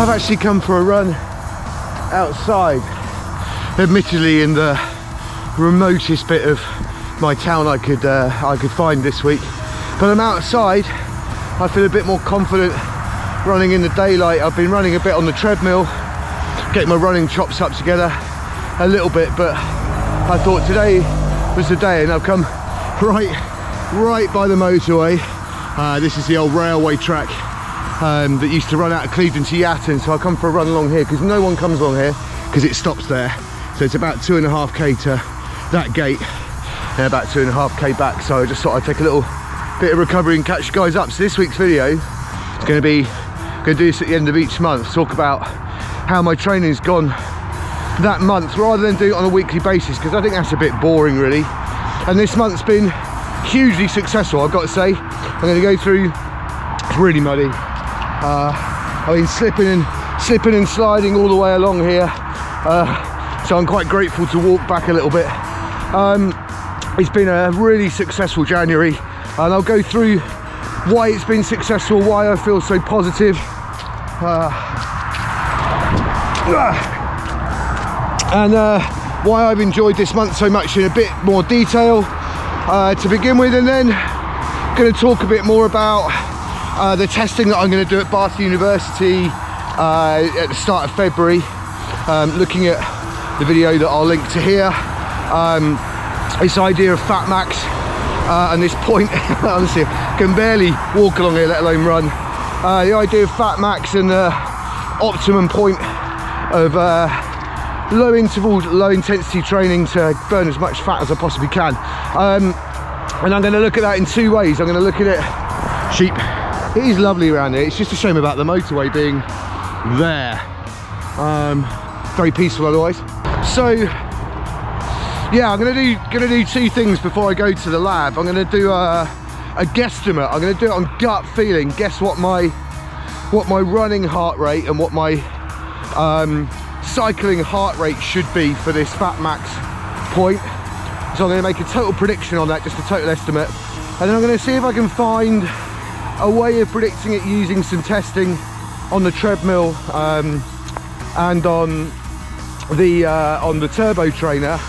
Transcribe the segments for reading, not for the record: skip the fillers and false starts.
I've actually come for a run outside, admittedly in the remotest bit of my town I could find this week, but I'm outside. I feel a bit more confident running in the daylight. I've been running a bit on the treadmill, getting my running chops up together a little bit, but I thought today was the day, and I've come right by the motorway. This is the old railway track that used to run out of Clevedon to Yatton, so I'll come for a run along here because no one comes along here because it stops there. So it's about 2.5k to that gate and about 2.5k back, so I just thought I'd take a little bit of recovery and catch you guys up. So this week's video is going to do this at the end of each month, talk about how my training's gone that month rather than do it on a weekly basis, because I think that's a bit boring really. And this month's been hugely successful, I've got to say. I'm going to go through, it's really muddy. I've been slipping and sliding all the way along here, so I'm quite grateful to walk back a little bit. It's been a really successful January, and I'll go through why it's been successful, why I feel so positive, and why I've enjoyed this month so much in a bit more detail to begin with, and then going to talk a bit more about the testing that I'm going to do at Bath University at the start of February, looking at the video that I'll link to here. This idea of fat max and this point, honestly I can barely walk along here let alone run. The idea of fat max and the optimum point of low interval, low intensity training to burn as much fat as I possibly can. And I'm going to look at that in two ways. I'm going to look at it, sheep. It is lovely around here. It's just a shame about the motorway being there. Very peaceful otherwise. So yeah, I'm gonna do two things before I go to the lab. I'm gonna do a guesstimate. I'm gonna do it on gut feeling. Guess what my running heart rate and what my cycling heart rate should be for this fat max point. So I'm going to make a total prediction on that, just a total estimate, and then I'm going to see if I can find a way of predicting it using some testing on the treadmill and on the turbo trainer.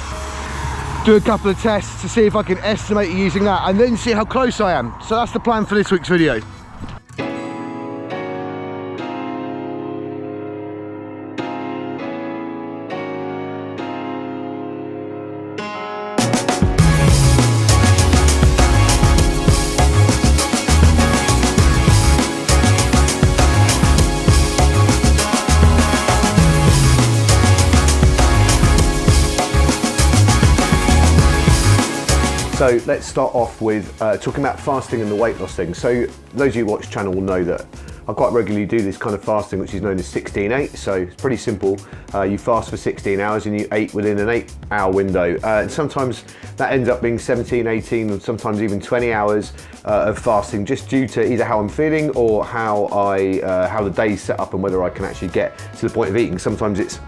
Do a couple of tests to see if I can estimate it using that, and then see how close I am. So that's the plan for this week's video. So let's start off with talking about fasting and the weight loss thing. So those of you who watch the channel will know that I quite regularly do this kind of fasting, which is known as 16-8. So it's pretty simple. You fast for 16 hours and you eat within an 8-hour window. And sometimes that ends up being 17, 18, and sometimes even 20 hours of fasting, just due to either how I'm feeling or how the day's set up and whether I can actually get to the point of eating. Sometimes it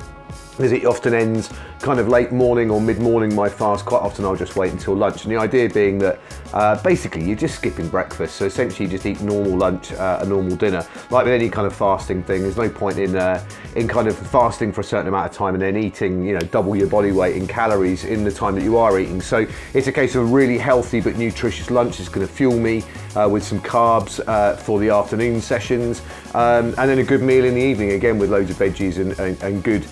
often ends kind of late morning or mid-morning, my fast. Quite often I'll just wait until lunch, and the idea being that basically you're just skipping breakfast, so essentially you just eat normal lunch, a normal dinner. Like with any kind of fasting thing, there's no point in kind of fasting for a certain amount of time and then eating, you know, double your body weight in calories in the time that you are eating. So it's a case of a really healthy but nutritious lunch. It's going to fuel me with some carbs for the afternoon sessions, and then a good meal in the evening, again with loads of veggies and good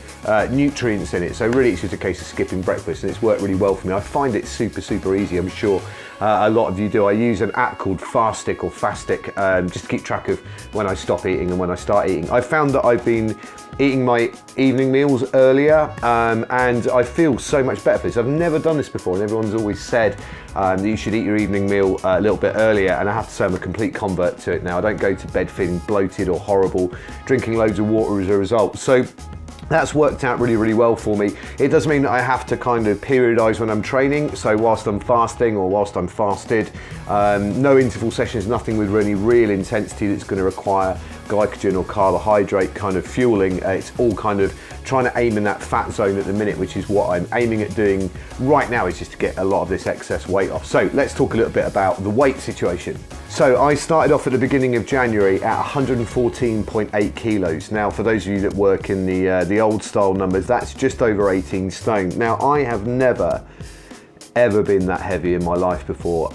nutrients in it. So really it's just a case of skipping breakfast, and it's worked really well for me. I find it super easy. I'm sure a lot of you do. I use an app called Fastic or Fastic just to keep track of when I stop eating and when I start eating. I've found that I've been eating my evening meals earlier, and I feel so much better for this. I've never done this before, and everyone's always said that you should eat your evening meal a little bit earlier, and I have to say I'm a complete convert to it now. I don't go to bed feeling bloated or horrible, drinking loads of water as a result. So that's worked out really well for me. It does mean that I have to kind of periodise when I'm training. So whilst I'm fasting or whilst I'm fasted, no interval sessions, nothing with any real intensity that's going to require glycogen or carbohydrate kind of fueling. It's all kind of trying to aim in that fat zone at the minute, which is what I'm aiming at doing right now, is just to get a lot of this excess weight off. So let's talk a little bit about the weight situation. So I started off at the beginning of January at 114.8 kilos. Now, for those of you that work in the old style numbers, that's just over 18 stone. Now, I have never, ever been that heavy in my life before.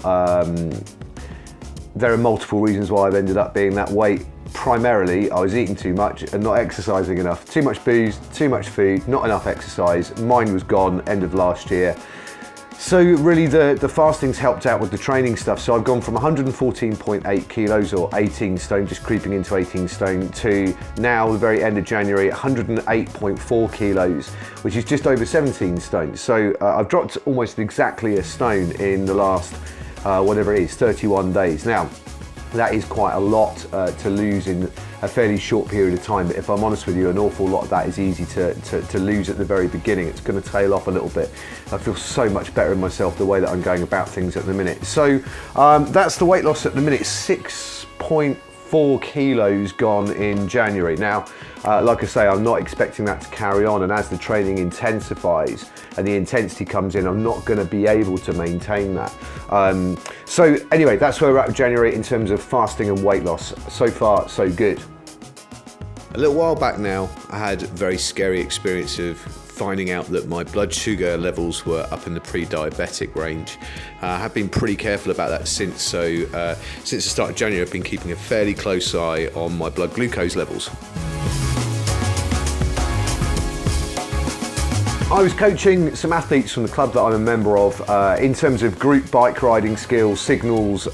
There are multiple reasons why I've ended up being that weight. Primarily, I was eating too much and not exercising enough. Too much booze, too much food, not enough exercise. Mine was gone end of last year. So really the fasting's helped out with the training stuff. So I've gone from 114.8 kilos or 18 stone, just creeping into 18 stone, to now the very end of January, 108.4 kilos, which is just over 17 stone. So I've dropped almost exactly a stone in the last, whatever it is, 31 days. Now, that is quite a lot to lose in a fairly short period of time, but if I'm honest with you, an awful lot of that is easy to lose at the very beginning. It's going to tail off a little bit. I feel so much better in myself the way that I'm going about things at the minute. So that's the weight loss at the minute, 6.4 kilos gone in January. Now, like I say, I'm not expecting that to carry on, and as the training intensifies and the intensity comes in, I'm not going to be able to maintain that. So anyway, that's where we're at with January in terms of fasting and weight loss. So far, so good. A little while back now, I had a very scary experience of finding out that my blood sugar levels were up in the pre-diabetic range. I have been pretty careful about that since, so since the start of January, I've been keeping a fairly close eye on my blood glucose levels. I was coaching some athletes from the club that I'm a member of in terms of group bike riding skills, signals,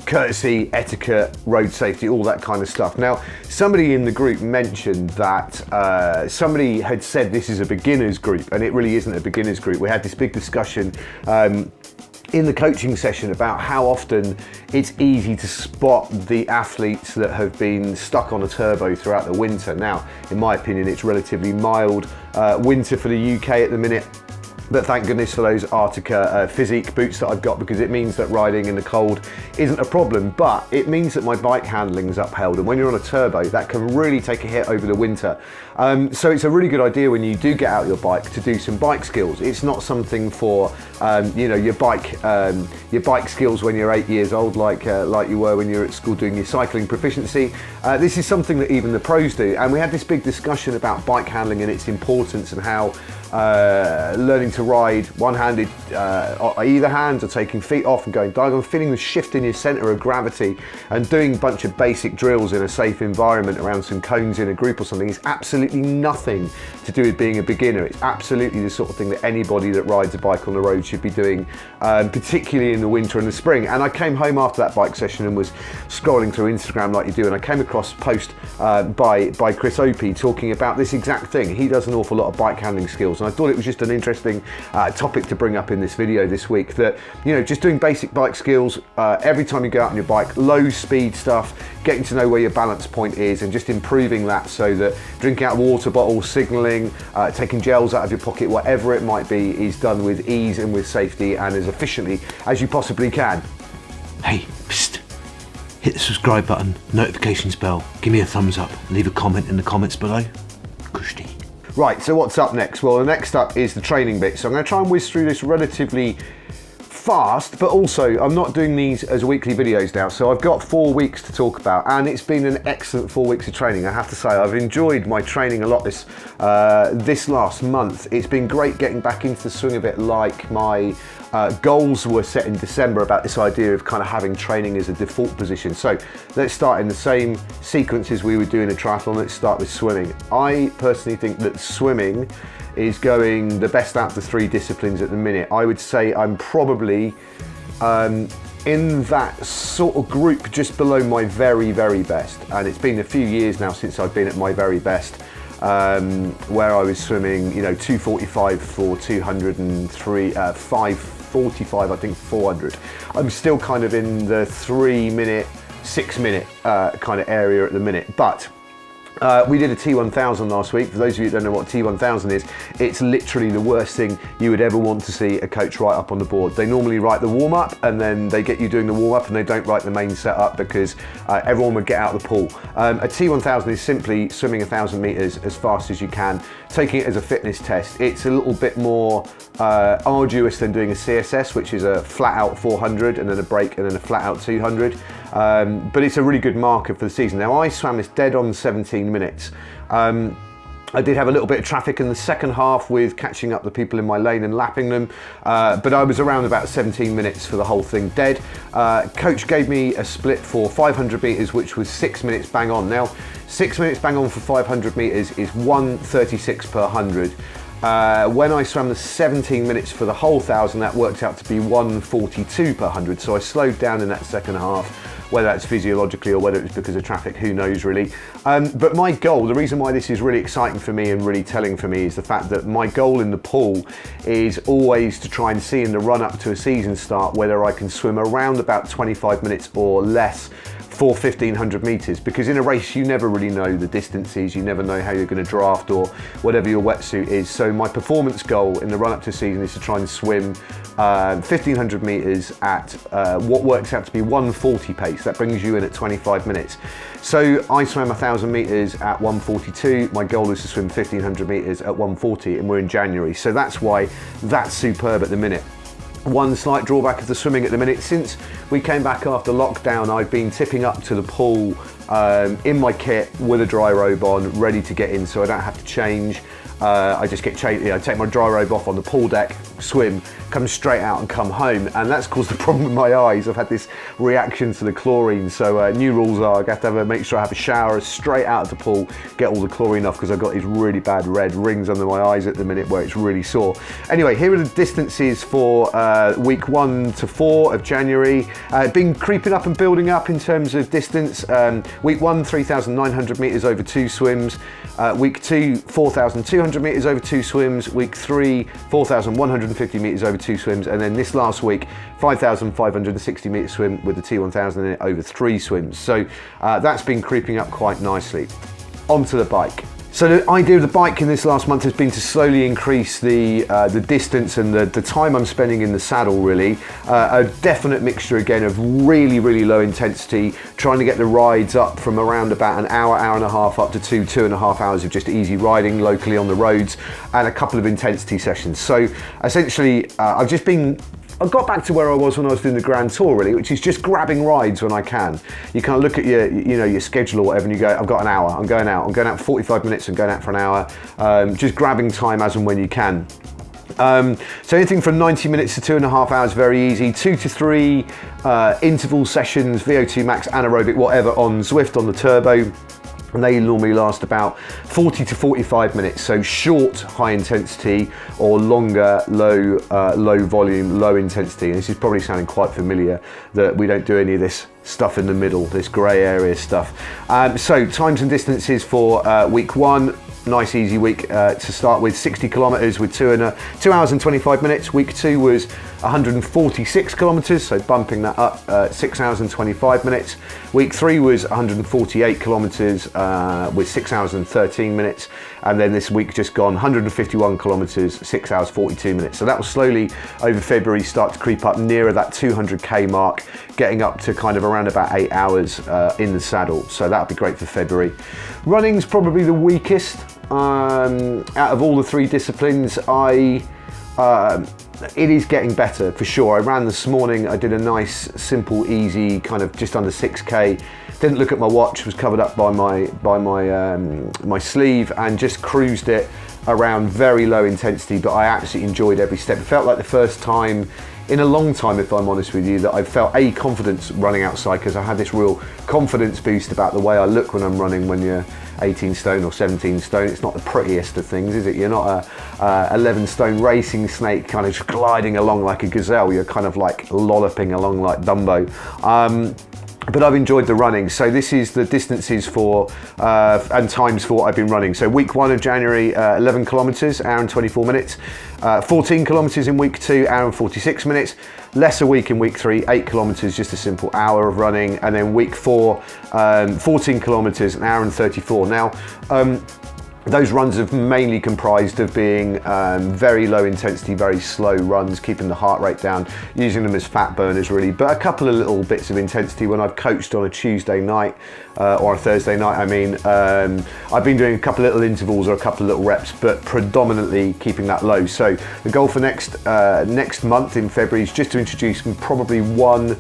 courtesy, etiquette, road safety, all that kind of stuff. Now, somebody in the group mentioned that somebody had said this is a beginner's group, and it really isn't a beginner's group. We had this big discussion in the coaching session about how often it's easy to spot the athletes that have been stuck on a turbo throughout the winter. Now, in my opinion, it's relatively mild winter for the UK at the minute, but thank goodness for those Arctica Physique boots that I've got, because it means that riding in the cold isn't a problem, but it means that my bike handling is upheld, and when you're on a turbo, that can really take a hit over the winter. So it's a really good idea when you do get out your bike to do some bike skills. It's not something for your bike skills when you're 8 years old, like you were when you were at school doing your cycling proficiency. This is something that even the pros do, and we had this big discussion about bike handling and its importance, and how learning to ride one-handed, either hand, or taking feet off and going diagonal, feeling the shift in your center of gravity, and doing a bunch of basic drills in a safe environment around some cones in a group or something is absolutely nothing to do with being a beginner. It's absolutely the sort of thing that anybody that rides a bike on the road should be doing, particularly in the winter and the spring. And I came home after that bike session and was scrolling through Instagram like you do, and I came across a post by Chris Opie talking about this exact thing. He does an awful lot of bike handling skills, and I thought it was just an interesting topic to bring up in this video this week, that, you know, just doing basic bike skills every time you go out on your bike, low speed stuff, getting to know where your balance point is, and just improving that, so that drinking out of water bottles, signalling, taking gels out of your pocket, whatever it might be, is done with ease and with safety and as efficiently as you possibly can. Hey, psst. Hit the subscribe button, notifications bell, give me a thumbs up, leave a comment in the comments below. Kushti. Right, so what's up next? Well, the next up is the training bit. So I'm going to try and whiz through this relatively fast, but also I'm not doing these as weekly videos now, so I've got 4 weeks to talk about, and it's been an excellent 4 weeks of training. I have to say, I've enjoyed my training a lot this last month. It's been great getting back into the swing of it, like my goals were set in December about this idea of kind of having training as a default position. So let's start in the same sequence as we would do in a triathlon. Let's start with swimming. I personally think that swimming is going the best out of the 3 disciplines at the minute. I would say I'm probably in that sort of group just below my very, very best. And it's been a few years now since I've been at my very best, where I was swimming, 2:45 for 203, 5:45, I think 400. I'm still kind of in the 3 minute, 6 minute kind of area at the minute. But We did a T1000 last week. For those of you who don't know what T1000 is, it's literally the worst thing you would ever want to see a coach write up on the board. They normally write the warm-up and then they get you doing the warm-up and they don't write the main setup because everyone would get out of the pool. A T1000 is simply swimming 1,000 meters as fast as you can, taking it as a fitness test. It's a little bit more arduous than doing a CSS, which is a flat out 400 and then a break and then a flat out 200. But it's a really good marker for the season. Now I swam this dead on 17 minutes. I did have a little bit of traffic in the second half with catching up the people in my lane and lapping them, but I was around about 17 minutes for the whole thing dead. Coach gave me a split for 500 meters, which was 6 minutes bang on. Now, 6 minutes bang on for 500 meters is 1:36 per 100. When I swam the 17 minutes for the whole 1,000, that worked out to be 1:42 per 100. So I slowed down in that second half, whether that's physiologically or whether it was because of traffic, who knows really. But my goal, the reason why this is really exciting for me and really telling for me is the fact that my goal in the pool is always to try and see in the run up to a season start whether I can swim around about 25 minutes or less for 1,500 meters, because in a race you never really know the distances, you never know how you're going to draft or whatever your wetsuit is. So my performance goal in the run up to season is to try and swim 1,500 meters at what works out to be 1:40 pace. That brings you in at 25 minutes. So I swam 1,000 meters at 1:42. My goal is to swim 1,500 meters at 1:40, and we're in January. So that's why that's superb at the minute. One slight drawback of the swimming at the minute, since we came back after lockdown, I've been tipping up to the pool in my kit with a dry robe on, ready to get in so I don't have to change. I just get changed, I take my dry robe off on the pool deck, swim, come straight out and come home, and that's caused a problem with my eyes. I've had this reaction to the chlorine, so new rules are I have to make sure I have a shower straight out of the pool, get all the chlorine off, because I've got these really bad red rings under my eyes at the minute where it's really sore. Anyway, here are the distances for week 1 to 4 of January. Been creeping up and building up in terms of distance. Week 1, 3,900 meters over 2 swims. Week 2, 4,200 meters over 2 swims. Week 3, 4,150 meters over 2 swims. And then this last week, 5,560 meter swim with the T1000 in it over 3 swims. So that's been creeping up quite nicely. Onto the bike. So the idea of the bike in this last month has been to slowly increase the distance and the time I'm spending in the saddle, really. A definite mixture again of really, really low intensity, trying to get the rides up from around about an hour, hour and a half up to 2.5 hours of just easy riding locally on the roads, and a couple of intensity sessions. So essentially, I got back to where I was when I was doing the Grand Tour, really, which is just grabbing rides when I can. You kind of look at your schedule or whatever, and you go, I've got an hour, I'm going out for 45 minutes, I'm going out for an hour, just grabbing time as and when you can. So anything from 90 minutes to 2.5 hours, very easy. 2 to 3 interval sessions, VO2 max, anaerobic, whatever, on Zwift on the turbo. And they normally last about 40 to 45 minutes, so short high intensity or longer low volume low intensity. And this is probably sounding quite familiar, that we don't do any of this stuff in the middle, this grey area stuff. So times and distances for week 1, nice easy week to start with, 60 kilometers with 2 hours and 25 minutes. Week 2 was 146 kilometers, so bumping that up, 6 hours and 25 minutes. Week 3 was 148 kilometers with 6 hours and 13 minutes. And then this week just gone, 151 kilometers, 6 hours, 42 minutes. So that will slowly over February start to creep up nearer that 200k mark, getting up to kind of around about 8 hours in the saddle. So that'll be great for February. Running's probably the weakest out of all the 3 disciplines. It is getting better for sure. I ran this morning, I did a nice, simple, easy, kind of just under 6k. Didn't look at my watch, was covered up by my sleeve, and just cruised it around very low intensity, but I absolutely enjoyed every step. It felt like the first time in a long time, if I'm honest with you, that I felt confidence running outside, because I had this real confidence boost about the way I look when I'm running. When you're 18 stone or 17 stone, it's not the prettiest of things, is it? You're not a 11 stone racing snake kind of gliding along like a gazelle. You're kind of like lolloping along like Dumbo. but I've enjoyed the running. So this is the distances for and times for what I've been running. So week 1 of January, 11 kilometers, hour and 24 minutes. 14 kilometers in week 2, hour and 46 minutes. Less a week in week 3, 8 kilometers, just a simple hour of running. And then week 4, 14 kilometers, an hour and 34. Now, those runs have mainly comprised of being very low intensity, very slow runs, keeping the heart rate down, using them as fat burners really, but a couple of little bits of intensity when I've coached on a Tuesday night or a Thursday night, I mean. I've been doing a couple of little intervals or a couple of little reps, but predominantly keeping that low. So the goal for next month in February is just to introduce probably one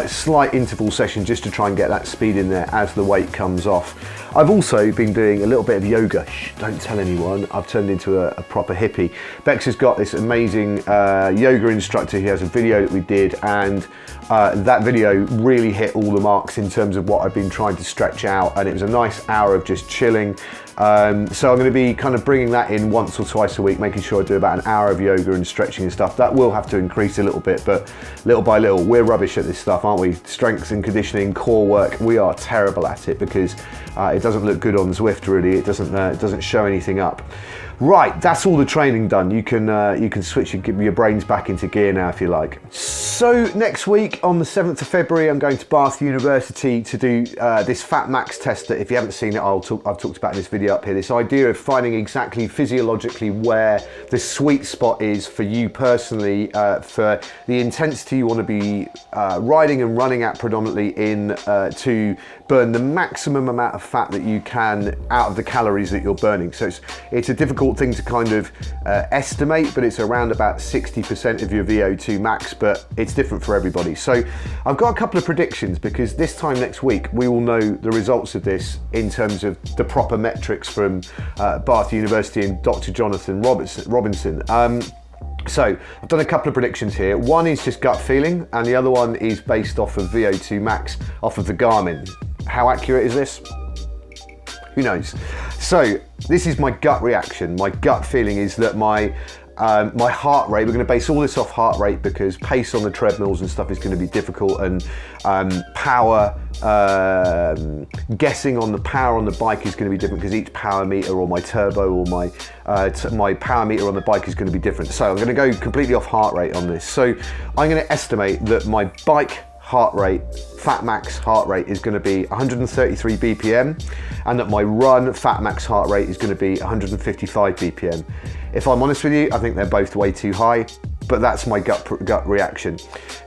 slight interval session just to try and get that speed in there as the weight comes off. I've also been doing a little bit of yoga. Shh, don't tell anyone. I've turned into a proper hippie. Bex has got this amazing yoga instructor. He has a video that we did, and that video really hit all the marks in terms of what I've been trying to stretch out, and it was a nice hour of just chilling. So I'm going to be kind of bringing that in once or twice a week, making sure I do about an hour of yoga and stretching and stuff. That will have to increase a little bit, but little by little. We're rubbish at this stuff, aren't we? Strength and conditioning, core work, we are terrible at it because it doesn't look good on Zwift really. It doesn't show anything up. Right, that's all the training done. You can switch your brains back into gear now if you like. So next week on the 7th of February, I'm going to Bath University to do this Fat Max test that, if you haven't seen it, I've talked about in this video up here. This idea of finding exactly physiologically where the sweet spot is for you personally, for the intensity you want to be riding and running at predominantly in to burn the maximum amount of fat that you can out of the calories that you're burning. So it's a difficult thing to kind of estimate, but it's around about 60% of your VO2 max, but it's different for everybody. So I've got a couple of predictions, because this time next week we will know the results of this in terms of the proper metrics from Bath University and Dr. Jonathan Robinson. So I've done a couple of predictions here. One is just gut feeling, and the other one is based off of VO2 max off of the Garmin. How accurate is this? Who knows? So this is my gut reaction. My gut feeling is that my heart rate, we're going to base all this off heart rate because pace on the treadmills and stuff is going to be difficult, and power, guessing on the power on the bike is going to be different because each power meter, or my turbo, or my power meter on the bike is going to be different. So I'm going to go completely off heart rate on this. So I'm going to estimate that my bike heart rate, Fat Max heart rate, is going to be 133 BPM, and that my run Fat Max heart rate is going to be 155 BPM. If I'm honest with you, I think they're both way too high, but that's my gut reaction.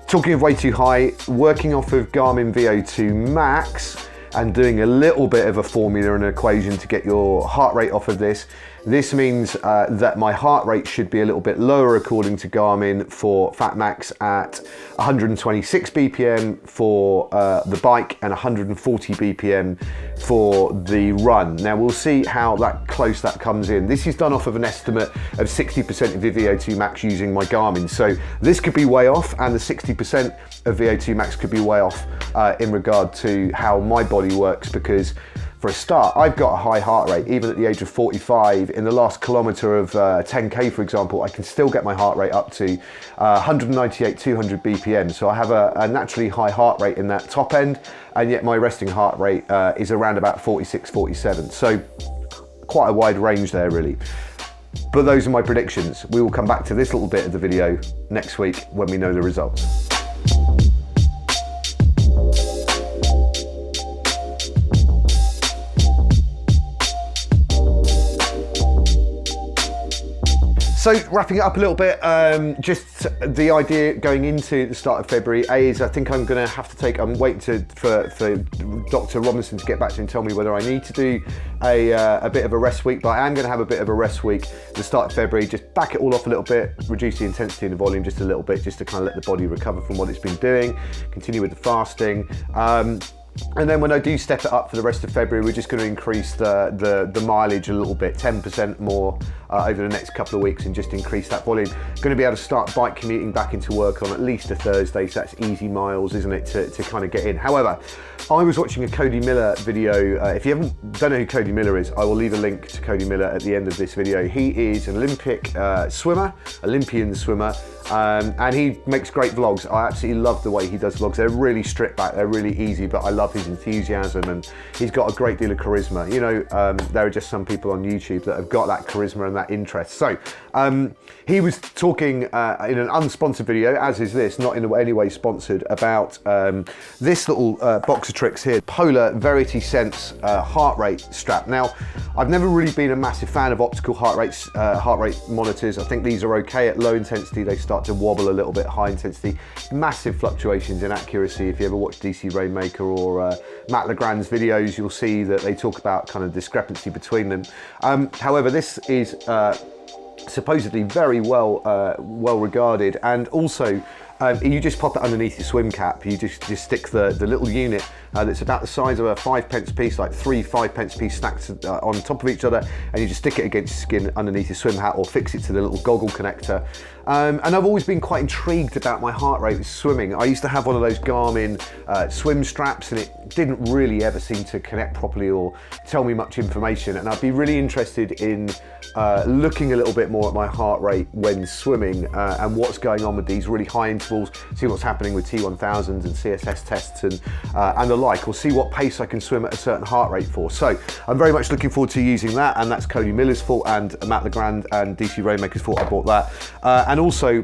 Talking of way too high, working off of Garmin VO2 Max and doing a little bit of a formula and an equation to get your heart rate off of this. This means that my heart rate should be a little bit lower according to Garmin for Fat Max, at 126 BPM for the bike and 140 BPM for the run. Now we'll see how close that comes in. This is done off of an estimate of 60% of your VO2 max using my Garmin. So this could be way off, and the 60% of VO2 max could be way off in regard to how my body works, because for a start, I've got a high heart rate. Even at the age of 45, in the last kilometre of 10K, for example, I can still get my heart rate up to 198, 200 BPM. So I have a naturally high heart rate in that top end, and yet my resting heart rate is around about 46, 47. So quite a wide range there, really. But those are my predictions. We will come back to this little bit of the video next week when we know the results. So wrapping it up a little bit, just the idea going into the start of February, is I think I'm going to have to take, I'm waiting for Dr. Robinson to get back to me and tell me whether I need to do a bit of a rest week, but I am going to have a bit of a rest week at the start of February, just back it all off a little bit, reduce the intensity and the volume just a little bit, just to kind of let the body recover from what it's been doing, continue with the fasting. And then when I do step it up for the rest of February, we're just going to increase the mileage a little bit, 10% more over the next couple of weeks, and just increase that volume. Going to be able to start bike commuting back into work on at least a Thursday, so that's easy miles, isn't it, to kind of get in. However, I was watching a Cody Miller video. If you don't know who Cody Miller is, I will leave a link to Cody Miller at the end of this video. He is an Olympian swimmer, and he makes great vlogs. I absolutely love the way he does vlogs. They're really stripped back, they're really easy, but I love his enthusiasm, and he's got a great deal of charisma. You know, there are just some people on YouTube that have got that charisma and that interest. So he was talking in an unsponsored video, as is this, not in any way sponsored, about this little box of tricks here, Polar Verity Sense heart rate strap. Now, I've never really been a massive fan of optical heart rate monitors. I think these are okay at low intensity. They start to wobble a little bit. High intensity, massive fluctuations in accuracy. If you ever watch DC Rainmaker or Matt Legrand's videos, you'll see that they talk about kind of discrepancy between them. However, this is supposedly very well regarded, and also you just pop it underneath your swim cap. You just stick the little unit that's about the size of a 5p piece, like 3 5p piece stacked on top of each other, and you just stick it against your skin underneath your swim hat, or fix it to the little goggle connector. And I've always been quite intrigued about my heart rate with swimming. I used to have one of those Garmin swim straps, and it didn't really ever seem to connect properly or tell me much information. And I'd be really interested in looking a little bit more at my heart rate when swimming, and what's going on with these really high intervals, see what's happening with T1000s and CSS tests and the like, or see what pace I can swim at a certain heart rate for. So I'm very much looking forward to using that, and that's Cody Miller's fault and Matt Legrand and DC Rainmaker's fault I bought that. And also,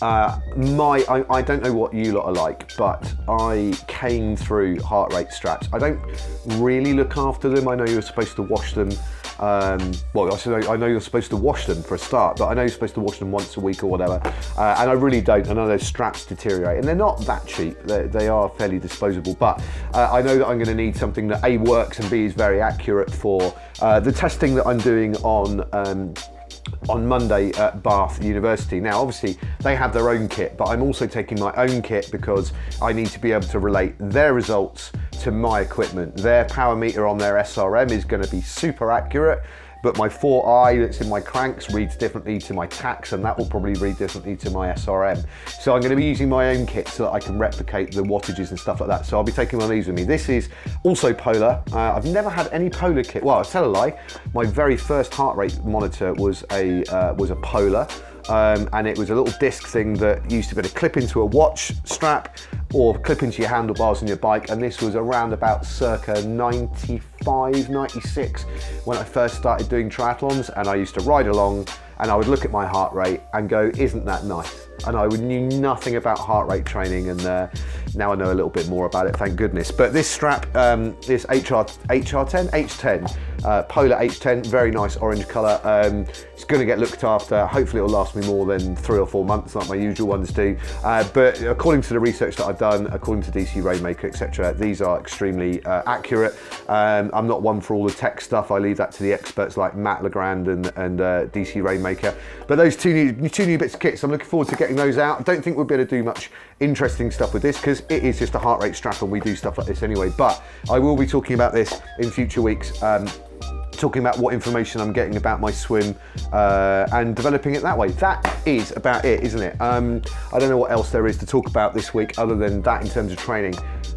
I don't know what you lot are like, but I came through heart rate straps. I don't really look after them. I know you're supposed to wash them. Well, I know you're supposed to wash them for a start, but I know you're supposed to wash them once a week or whatever, and I really don't. I know those straps deteriorate, and they're not that cheap. They are fairly disposable, but I know that I'm going to need something that A, works, and B, is very accurate for the testing that I'm doing on Monday at Bath University. Now, obviously, they have their own kit, but I'm also taking my own kit because I need to be able to relate their results to my equipment. Their power meter on their SRM is going to be super accurate, but my 4i that's in my cranks reads differently to my tax, and that will probably read differently to my SRM. So I'm going to be using my own kit so that I can replicate the wattages and stuff like that. So I'll be taking one of these with me. This is also Polar. I've never had any Polar kit. Well, I'll tell a lie. My very first heart rate monitor was a Polar. And it was a little disc thing that used to be able to clip into a watch strap or clip into your handlebars on your bike, and this was around about circa 95, 96 when I first started doing triathlons, and I used to ride along and I would look at my heart rate and go, isn't that nice? And I knew nothing about heart rate training, and now I know a little bit more about it, thank goodness. But this strap, this H10, Polar H10, very nice orange colour. It's going to get looked after. Hopefully it'll last me more than 3 or 4 months like my usual ones do. But according to the research that I've done, according to DC Rainmaker, etc., these are extremely accurate. I'm not one for all the tech stuff. I leave that to the experts like Matt Legrand and DC Rainmaker. But those two new bits of kits, I'm looking forward to getting those out. I don't think we'll be able to do much interesting stuff with this because it is just a heart rate strap, and we do stuff like this anyway. But I will be talking about this in future weeks. Talking about what information I'm getting about my swim and developing it that way. That is about it, isn't it? I don't know what else there is to talk about this week other than that in terms of training.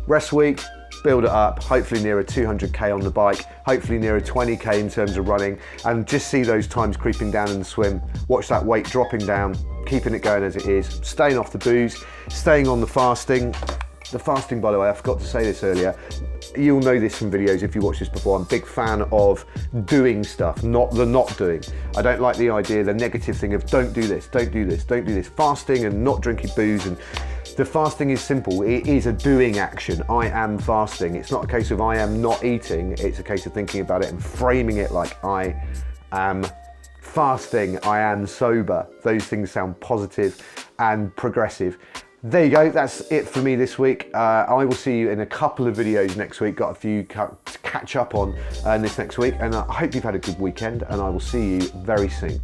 Rest week, build it up, hopefully near a 200k on the bike, hopefully near a 20k in terms of running, and just see those times creeping down in the swim, watch that weight dropping down, keeping it going as it is, staying off the booze, staying on the fasting. The fasting, by the way, I forgot to say this earlier, you'll know this from videos if you watched this before, I'm a big fan of doing stuff, not the not doing. I don't like the idea, the negative thing of don't do this, don't do this, don't do this. Fasting and not drinking booze, and the fasting is simple, it is a doing action. I am fasting. It's not a case of I am not eating, it's a case of thinking about it and framing it like I am fasting, I am sober. Those things sound positive and progressive. There you go, that's it for me this week. I will see you in a couple of videos next week. Got a few to catch up on this next week, and I hope you've had a good weekend, and I will see you very soon.